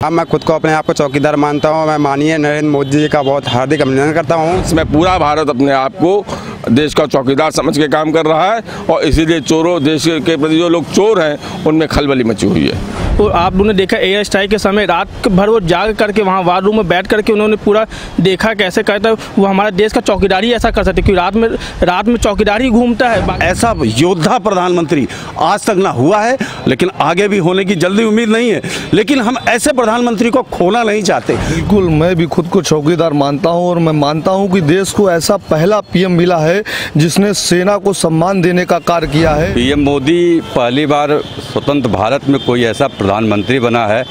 अब मैं खुद को अपने आप को चौकीदार मानता हूँ। मैं माननीय नरेंद्र मोदी जी का बहुत हार्दिक अभिनंदन करता हूँ। इसमें पूरा भारत अपने आप को देश का चौकीदार समझ के काम कर रहा है और इसीलिए चोरों, देश के प्रति जो लोग चोर हैं उनमें खलबली मची हुई है। तो आप लोगों ने देखा एयर स्ट्राइक के समय रात भर वो जाग करके वहाँ वार रूम में बैठ करके उन्होंने पूरा देखा कैसे करता है वो हमारा देश का चौकीदारी ऐसा कर सकते, क्योंकि रात में चौकीदारी घूमता है। ऐसा योद्धा प्रधानमंत्री आज तक ना हुआ है, लेकिन आगे भी होने की जल्दी उम्मीद नहीं है। लेकिन हम ऐसे प्रधानमंत्री को खोना नहीं चाहते। बिल्कुल, मैं भी खुद को चौकीदार मानता हूं और मैं मानता हूं कि देश को ऐसा पहला पीएम मिला है जिसने सेना को सम्मान देने का कार्य किया है। पीएम मोदी पहली बार स्वतंत्र भारत में कोई ऐसा प्रधानमंत्री बना है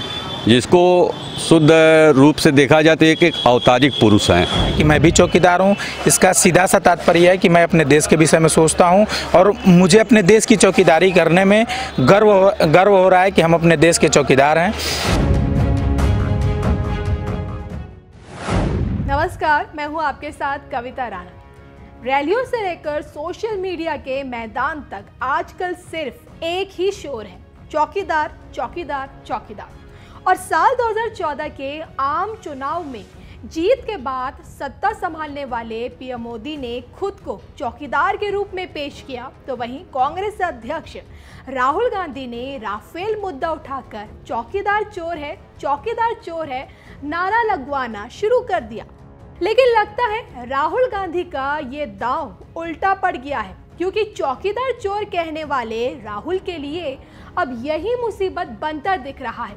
जिसको शुद्ध रूप से देखा जाए तो एक अवतारिक पुरुष हैं। कि मैं भी चौकीदार हूं। इसका सीधा सा तात्पर्य है कि मैं अपने देश के विषय में सोचता हूं और मुझे अपने देश की चौकीदारी करने में गर्व हो रहा है कि हम अपने देश के चौकीदार हैं। नमस्कार, मैं हूं आपके साथ कविता राणा। रैलियों से लेकर सोशल मीडिया के मैदान तक आजकल सिर्फ एक ही शोर है, चौकीदार चौकीदार चौकीदार। और साल 2014 के आम चुनाव में जीत के बाद सत्ता संभालने वाले पीएम मोदी ने खुद को चौकीदार के रूप में पेश किया, तो वहीं कांग्रेस अध्यक्ष राहुल गांधी ने राफेल मुद्दा उठाकर चौकीदार चोर है नारा लगवाना शुरू कर दिया। लेकिन लगता है राहुल गांधी का ये दांव उल्टा पड़ गया है, क्योंकि चौकीदार चोर कहने वाले राहुल के लिए अब यही मुसीबत बनता दिख रहा है।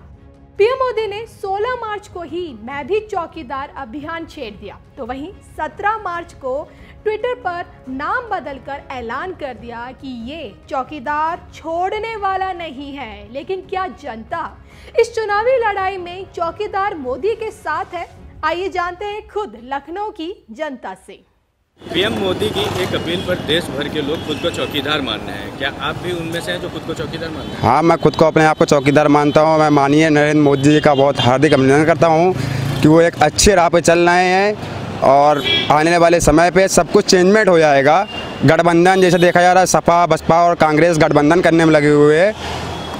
पीएम मोदी ने 16 मार्च को ही मैं भी चौकीदार अभियान छेड़ दिया, तो वहीं 17 मार्च को ट्विटर पर नाम बदलकर ऐलान कर दिया कि ये चौकीदार छोड़ने वाला नहीं है। लेकिन क्या जनता इस चुनावी लड़ाई में चौकीदार मोदी के साथ है? आइए जानते हैं खुद लखनऊ की जनता से। पीएम मोदी की एक अपील पर देश भर के लोग खुद को चौकीदार मान रहे हैं। क्या आप भी उनमें से हैं जो खुद को चौकीदार मान रहे हैं? हाँ, मैं खुद को अपने आप को चौकीदार मानता हूँ। मैं माननीय नरेंद्र मोदी जी का बहुत हार्दिक अभिनंदन करता हूँ कि वो एक अच्छे राह पे चल रहे हैं और आने वाले समय पे सब कुछ चेंजमेंट हो जाएगा। गठबंधन जैसे देखा जा रहा है, सपा बसपा और कांग्रेस गठबंधन करने में लगे हुए हैं।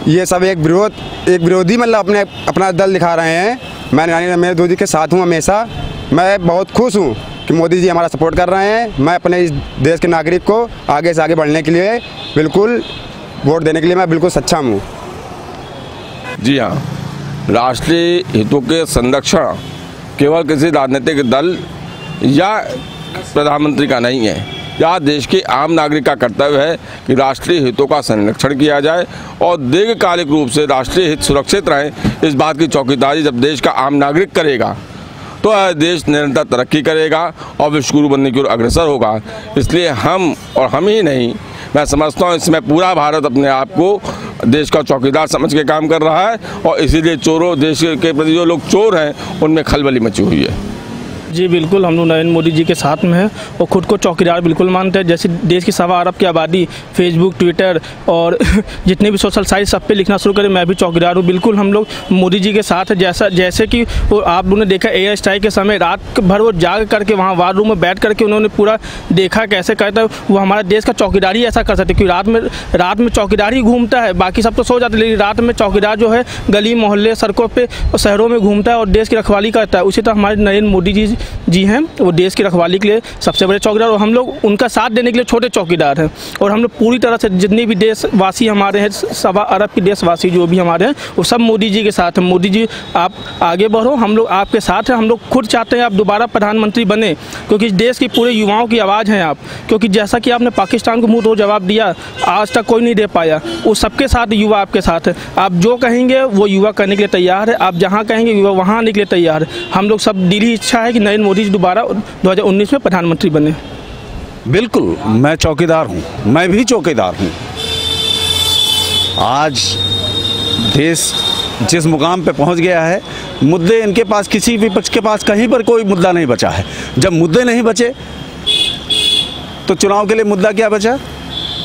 ये सब एक विरोधी मतलब अपना दल दिखा रहे हैं। मैं नरेंद्र मोदी के साथ हूँ हमेशा। मैं बहुत खुश हूँ कि मोदी जी हमारा सपोर्ट कर रहे हैं। मैं अपने इस देश के नागरिक को आगे से आगे बढ़ने के लिए बिल्कुल वोट देने के लिए मैं बिल्कुल सक्षम हूँ। जी हाँ, राष्ट्रीय हितों के संरक्षण केवल किसी राजनीतिक दल या प्रधानमंत्री का नहीं है, यह देश के आम नागरिक का कर्तव्य है कि राष्ट्रीय हितों का संरक्षण किया जाए और दीर्घकालिक रूप से राष्ट्रीय हित सुरक्षित रहे। इस बात की चौकीदारी जब देश का आम नागरिक करेगा तो देश निरंतर तरक्की करेगा और विश्वगुरु बनने की ओर अग्रसर होगा। इसलिए हम ही नहीं, मैं समझता हूँ इसमें पूरा भारत अपने आप को देश का चौकीदार समझ के काम कर रहा है और इसीलिए चोरों, देश के प्रति जो लोग चोर हैं उनमें खलबली मची हुई है। जी बिल्कुल, हम लोग नरेंद्र मोदी जी के साथ में हैं और ख़ुद को चौकीदार बिल्कुल मानते हैं। जैसे देश की 1.25 अरब की आबादी फेसबुक, ट्विटर और जितने भी सोशल साइट सब पे लिखना शुरू करें मैं भी चौकीदार हूँ, बिल्कुल हम लोग मोदी जी के साथ है। जैसे कि आप लोगों ने देखा एयर स्ट्राइक के समय रात भर वो जाग करके वहाँ वार रूम में बैठ करके उन्होंने पूरा देखा कैसे करता है वो हमारा देश का चौकीदारी ऐसा कर सकते, क्योंकि रात में चौकीदारी घूमता है। बाकी सब तो सो जाते, लेकिन रात में चौकीदार जो है गली मोहल्ले सड़कों पर शहरों में घूमता है और देश की रखवाली करता है। उसी तरह हमारे नरेंद्र मोदी जी हैं, वो देश की रखवाली के लिए सबसे बड़े चौकीदार और हम लोग उनका साथ देने के लिए छोटे चौकीदार हैं। और हम लोग पूरी तरह से जितने भी देशवासी हमारे हैं, 1.25 अरब के देशवासी जो भी हमारे हैं, वो सब मोदी जी के साथ हैं। मोदी जी आप आगे बढ़ो, हम लोग आपके साथ हैं। हम लोग खुद चाहते हैं आप दोबारा प्रधानमंत्री बने, क्योंकि देश की पूरे युवाओं की आवाज़ हैं आप। क्योंकि जैसा कि आपने पाकिस्तान को मुँह तोड़ जवाब दिया, आज तक कोई नहीं दे पाया, वो सबके साथ युवा आपके साथ है। आप जो कहेंगे वो युवा करने के लिए तैयार है, आप जहाँ कहेंगे युवा वहाँ आने के लिए तैयार है। हम लोग सब दिली इच्छा है कि नरेंद्र मोदी दोबारा 2019 में प्रधानमंत्री बने। बिल्कुल, मैं चौकीदार हूँ, मैं भी चौकीदार हूँ। आज देश जिस मुकाम पे पहुँच गया है, मुद्दे इनके पास, किसी विपक्ष के पास कहीं पर कोई मुद्दा नहीं बचा है। जब मुद्दे नहीं बचे तो चुनाव के लिए मुद्दा क्या बचा?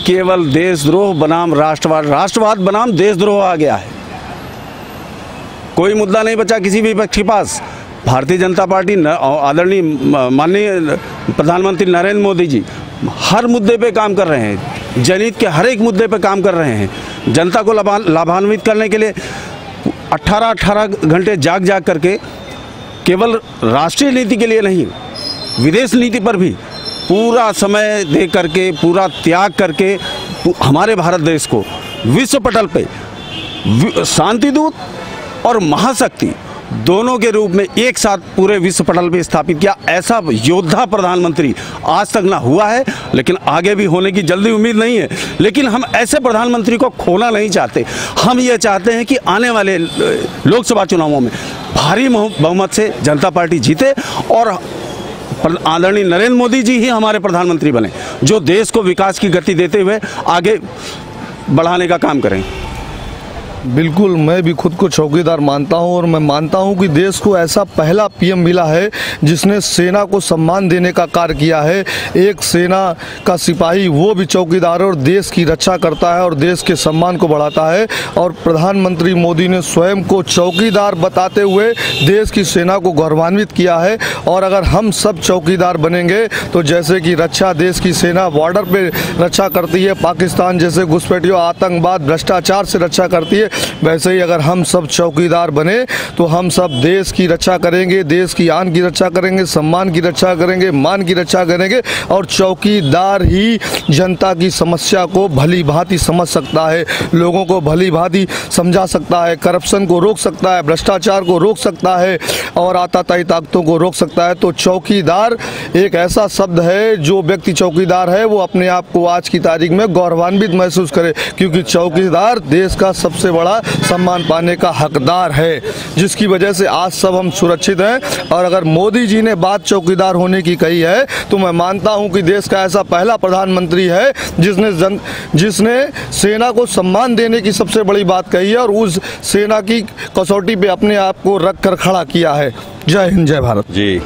केवल देशद्रोह बनाम राष्ट्रवाद, राष्ट्रवाद बनाम देशद्रोह आ गया है। कोई मुद्दा नहीं बचा किसी विपक्ष के पास। भारतीय जनता पार्टी आदरणीय माननीय प्रधानमंत्री नरेंद्र मोदी जी हर मुद्दे पे काम कर रहे हैं, जनहित के हर एक मुद्दे पे काम कर रहे हैं। जनता को लाभान्वित करने के लिए 18 घंटे जाग करके केवल राष्ट्रीय नीति के लिए नहीं, विदेश नीति पर भी पूरा समय दे करके, पूरा त्याग करके हमारे भारत देश को विश्व पटल पे शांति दूत और महाशक्ति दोनों के रूप में एक साथ पूरे विश्व पटल पे स्थापित किया। ऐसा योद्धा प्रधानमंत्री आज तक ना हुआ है, लेकिन आगे भी होने की जल्दी उम्मीद नहीं है। लेकिन हम ऐसे प्रधानमंत्री को खोना नहीं चाहते। हम ये चाहते हैं कि आने वाले लोकसभा चुनावों में भारी बहुमत से जनता पार्टी जीते और आदरणीय नरेंद्र मोदी जी ही हमारे प्रधानमंत्री बने, जो देश को विकास की गति देते हुए आगे बढ़ाने का काम करें। बिल्कुल, मैं भी खुद को चौकीदार मानता हूं और मैं मानता हूं कि देश को ऐसा पहला पीएम मिला है जिसने सेना को सम्मान देने का कार्य किया है। एक सेना का सिपाही वो भी चौकीदार और देश की रक्षा करता है और देश के सम्मान को बढ़ाता है। और प्रधानमंत्री मोदी ने स्वयं को चौकीदार बताते हुए देश की सेना को गौरवान्वित किया है। और अगर हम सब चौकीदार बनेंगे तो जैसे कि रक्षा देश की सेना बॉर्डर पे रक्षा करती है, पाकिस्तान जैसे घुसपैठियों, आतंकवाद, भ्रष्टाचार से रक्षा करती है, वैसे ही अगर हम सब चौकीदार बने तो हम सब देश की रक्षा करेंगे, देश की आन की रक्षा करेंगे, सम्मान की रक्षा करेंगे, मान की रक्षा करेंगे। और चौकीदार ही जनता की समस्या को भली भांति समझ सकता है, लोगों को भली भांति समझा सकता है, करप्शन को रोक सकता है, भ्रष्टाचार को रोक सकता है और आताताई ताकतों को रोक सकता है। तो चौकीदार एक ऐसा शब्द है, जो व्यक्ति चौकीदार है वो अपने आप को आज की तारीख में गौरवान्वित महसूस करे, क्योंकि चौकीदार देश का सबसे बड़ा सम्मान पाने का हकदार है, जिसकी वजह से आज सब हम सुरक्षित हैं। और अगर मोदी जी ने बात चौकीदार होने की कही है तो मैं मानता हूं कि देश का ऐसा पहला प्रधानमंत्री है जिसने सेना को सम्मान देने की सबसे बड़ी बात कही है और उस सेना की कसौटी पे अपने आप को रख कर खड़ा किया है। जय हिंद, जय भारत। जी,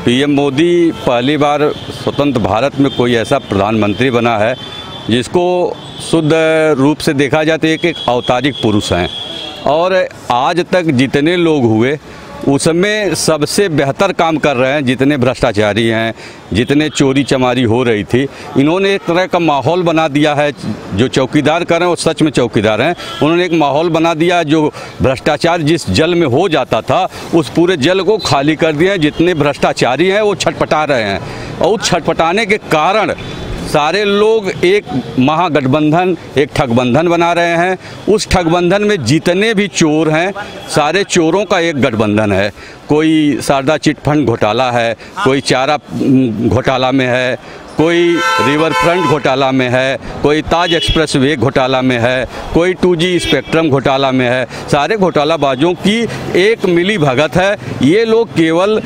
पीएम मोदी पहली बार स्वतंत्र भारत में कोई ऐसा प्रधानमंत्री बना है जिसको शुद्ध रूप से देखा जाए तो एक अवतारिक पुरुष हैं। और आज तक जितने लोग हुए उसमें सबसे बेहतर काम कर रहे हैं। जितने भ्रष्टाचारी हैं, जितने चोरी चमारी हो रही थी, इन्होंने एक तरह का माहौल बना दिया है। जो चौकीदार कर रहे हैं वो सच में चौकीदार हैं। उन्होंने एक माहौल बना दिया, जो भ्रष्टाचार जिस जल में हो जाता था उस पूरे जल को खाली कर दिया है। जितने भ्रष्टाचारी हैं वो छटपटा रहे हैं और उस छटपटाने के कारण सारे लोग एक महागठबंधन, एक ठगबंधन बना रहे हैं। उस ठगबंधन में जितने भी चोर हैं, सारे चोरों का एक गठबंधन है। कोई शारदा चिट फंड घोटाला है, कोई चारा घोटाला में है, कोई रिवर फ्रंट घोटाला में है, कोई ताज एक्सप्रेस वे घोटाला में है, कोई 2G स्पेक्ट्रम घोटाला में है। सारे घोटालाबाजों की एक मिली भगत है। ये लोग केवल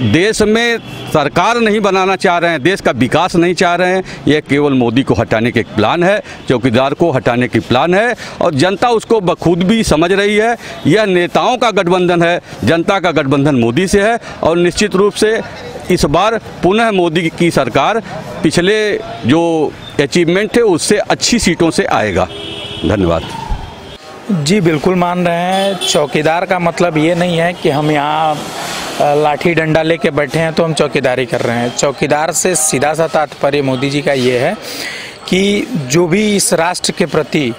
देश में सरकार नहीं बनाना चाह रहे हैं, देश का विकास नहीं चाह रहे हैं। यह केवल मोदी को हटाने के प्लान है, चौकीदार को हटाने की प्लान है और जनता उसको बखूद भी समझ रही है। यह नेताओं का गठबंधन है, जनता का गठबंधन मोदी से है और निश्चित रूप से इस बार पुनः मोदी की सरकार पिछले जो अचीवमेंट थे उससे अच्छी सीटों से आएगा। धन्यवाद। जी बिल्कुल मान रहे हैं। चौकीदार का मतलब ये नहीं है कि हम यहाँ लाठी डंडा लेके बैठे हैं तो हम चौकीदारी कर रहे हैं। चौकीदार से सीधा सा तात्पर्य मोदी जी का ये है कि जो भी इस राष्ट्र के प्रति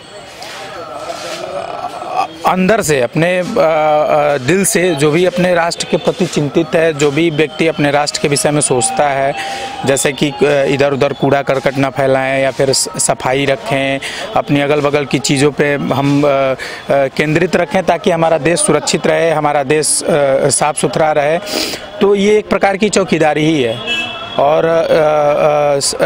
अंदर से अपने दिल से जो भी अपने राष्ट्र के प्रति चिंतित है, जो भी व्यक्ति अपने राष्ट्र के विषय में सोचता है, जैसे कि इधर उधर कूड़ा करकट न फैलाएं या फिर सफाई रखें, अपनी अगल बगल की चीज़ों पे हम केंद्रित रखें ताकि हमारा देश सुरक्षित रहे, हमारा देश साफ़ सुथरा रहे, तो ये एक प्रकार की चौकीदारी ही है। और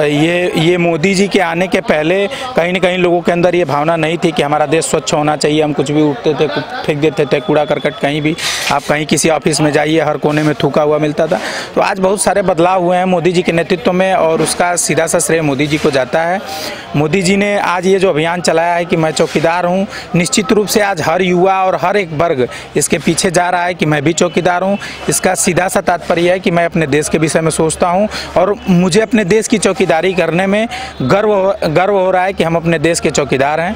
ये मोदी जी के आने के पहले कहीं न कहीं लोगों के अंदर ये भावना नहीं थी कि हमारा देश स्वच्छ होना चाहिए। हम कुछ भी उठते थे, फेंक देते थे कूड़ा करकट कहीं भी। आप कहीं किसी ऑफिस में जाइए, हर कोने में थूका हुआ मिलता था। तो आज बहुत सारे बदलाव हुए हैं मोदी जी के नेतृत्व में और उसका सीधा सा श्रेय मोदी जी को जाता है। मोदी जी ने आज ये जो अभियान चलाया है कि मैं चौकीदार हूँ, निश्चित रूप से आज हर युवा और हर एक वर्ग इसके पीछे जा रहा है कि मैं भी चौकीदार हूँ। इसका सीधा सा तात्पर्य है कि मैं अपने देश के विषय में सोचता हूँ और मुझे अपने देश की चौकीदारी करने में गर्व हो रहा है कि हम अपने देश के चौकीदार हैं,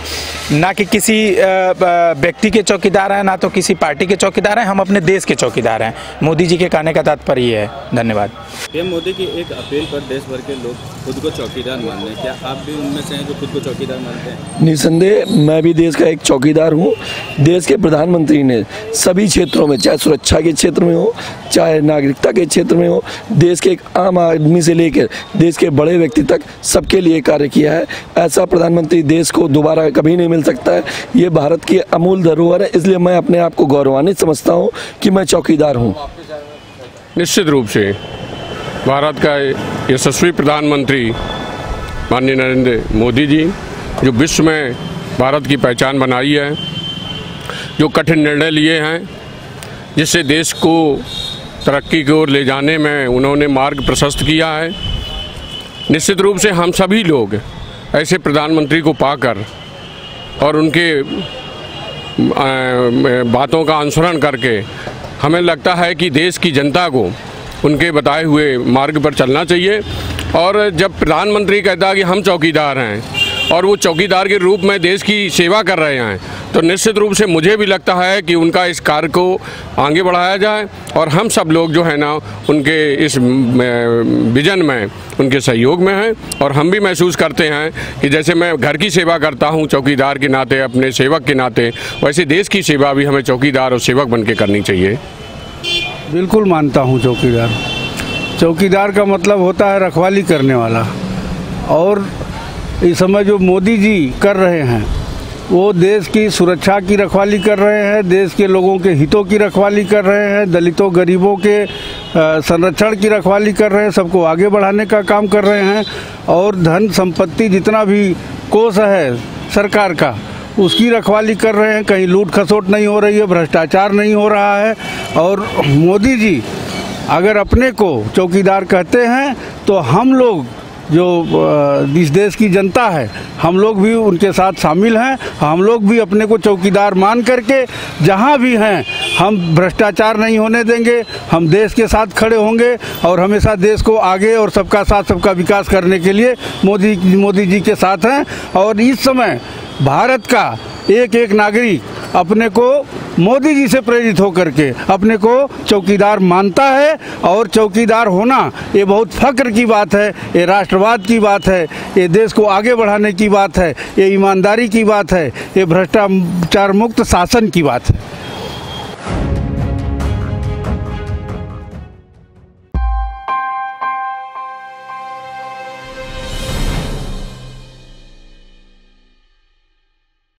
ना कि किसी व्यक्ति के चौकीदार हैं, ना तो किसी पार्टी के चौकीदार हैं, हम अपने देश के चौकीदार हैं। मोदी जी के कहने का तात्पर्य ये है। धन्यवाद। पीएम मोदी की एक अपील पर देश भर के लोग खुद को चौकीदार मान रहे हैं, क्या आप भी उनमें से हैं जो खुद को चौकीदार मानते हैं? निसंदेह मैं भी देश का एक चौकीदार हूँ। देश के प्रधानमंत्री ने सभी क्षेत्रों में, चाहे सुरक्षा के क्षेत्र में हो, चाहे नागरिकता के क्षेत्र में हो, देश के एक आम आदमी से लेकर देश के बड़े व्यक्ति तक सबके लिए कार्य किया है। ऐसा प्रधानमंत्री देश को दोबारा कभी नहीं मिल सकता है। ये भारत की अमूल धरोहर है, इसलिए मैं अपने आप को गौरवान्वित समझता हूँ कि मैं चौकीदार हूँ। निश्चित रूप से भारत का यशस्वी प्रधानमंत्री माननीय नरेंद्र मोदी जी, जो विश्व में भारत की पहचान बनाई है, जो कठिन निर्णय लिए हैं, जिससे देश को तरक्की की ओर ले जाने में उन्होंने मार्ग प्रशस्त किया है। निश्चित रूप से हम सभी लोग ऐसे प्रधानमंत्री को पाकर और उनके बातों का अनुसरण करके हमें लगता है कि देश की जनता को उनके बताए हुए मार्ग पर चलना चाहिए। और जब प्रधानमंत्री कहता है कि हम चौकीदार हैं और वो चौकीदार के रूप में देश की सेवा कर रहे हैं, तो निश्चित रूप से मुझे भी लगता है कि उनका इस कार्य को आगे बढ़ाया जाए और हम सब लोग जो है ना उनके इस विजन में उनके सहयोग में हैं। और हम भी महसूस करते हैं कि जैसे मैं घर की सेवा करता हूं चौकीदार के नाते, अपने सेवक के नाते, वैसे देश की सेवा भी हमें चौकीदार और सेवक बन के करनी चाहिए। बिल्कुल मानता हूं चौकीदार। चौकीदार का मतलब होता है रखवाली करने वाला, और इस समय जो मोदी जी कर रहे हैं वो देश की सुरक्षा की रखवाली कर रहे हैं, देश के लोगों के हितों की रखवाली कर रहे हैं, दलितों गरीबों के संरक्षण की रखवाली कर रहे हैं, सबको आगे बढ़ाने का काम कर रहे हैं। और धन संपत्ति जितना भी कोष है सरकार का, उसकी रखवाली कर रहे हैं। कहीं लूट खसोट नहीं हो रही है, भ्रष्टाचार नहीं हो रहा है। और मोदी जी अगर अपने को चौकीदार कहते हैं तो हम लोग जो इस देश की जनता है, हम लोग भी उनके साथ शामिल हैं। हम लोग भी अपने को चौकीदार मान करके जहां भी हैं हम भ्रष्टाचार नहीं होने देंगे, हम देश के साथ खड़े होंगे और हमेशा देश को आगे और सबका साथ सबका विकास करने के लिए मोदी जी के साथ हैं। और इस समय भारत का एक एक नागरिक अपने को मोदी जी से प्रेरित होकर के अपने को चौकीदार मानता है। और चौकीदार होना ये बहुत फक्र की बात है, ये राष्ट्रवाद की बात है, ये देश को आगे बढ़ाने की बात है, ये ईमानदारी की बात है, ये भ्रष्टाचार मुक्त शासन की बात है।